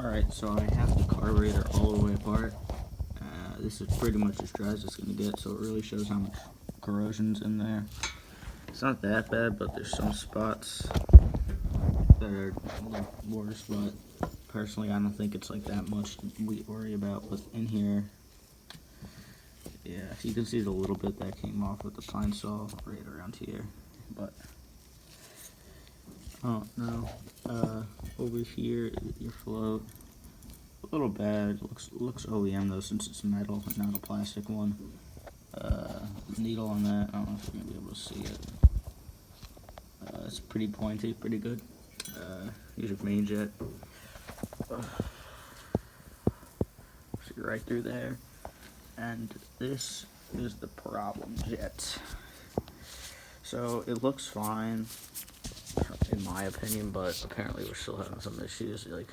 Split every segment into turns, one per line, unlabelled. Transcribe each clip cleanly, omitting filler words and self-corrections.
Alright, so I have the carburetor all the way apart. This is pretty much as dry as it's going to get, so it really shows how much corrosion's in there. It's not that bad, but there's some spots that are worse, but personally I don't think it's like that much to worry about. But in here, yeah, you can see the little bit that came off with the pine saw right around here, but oh no, over here, your float, a little bad. Looks OEM though, since it's metal and not a plastic one. Needle on that, I don't know if you're gonna be able to see it. It's pretty pointy, pretty good. Here's your main jet. See right through there. And this is the problem jet. So it looks fine, in my opinion, but apparently we're still having some issues. Like,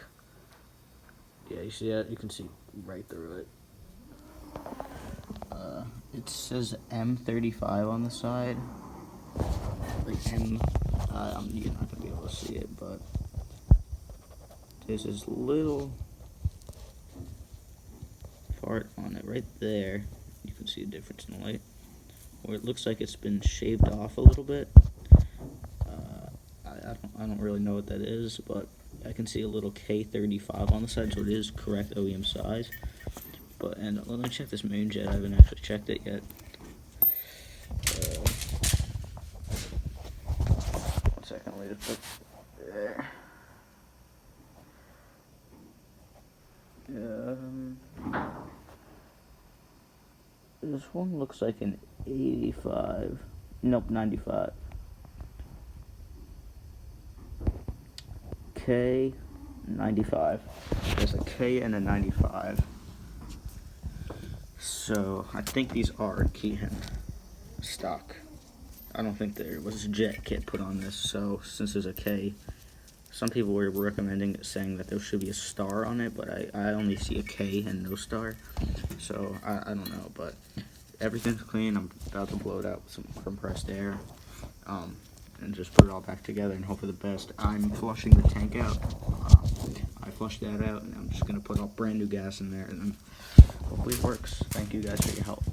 yeah, you see that? You can see right through it. It says M35 on the side. Like M, you're not gonna be able to see it, but there's this little part on it right there. You can see a difference in the light, where it looks like it's been shaved off a little bit. I don't really know what that is, but I can see a little K35 on the side, so it is correct OEM size. But, and let me check this main jet. I haven't actually checked it yet. 1 second, let me just put there. This one looks like an 85. Nope, 95. K95. There's a K and a 95. So I think these are Keihin stock. I don't think there was a jet kit put on this. So since there's a K, some people were recommending it, saying that there should be a star on it, but I only see a K and no star. So I don't know, but everything's clean. I'm about to blow it out with some compressed air. And just put it all back together and hope for the best. I'm flushing the tank out. I flushed that out, and I'm just going to put all brand new gas in there, and then hopefully it works. Thank you guys for your help.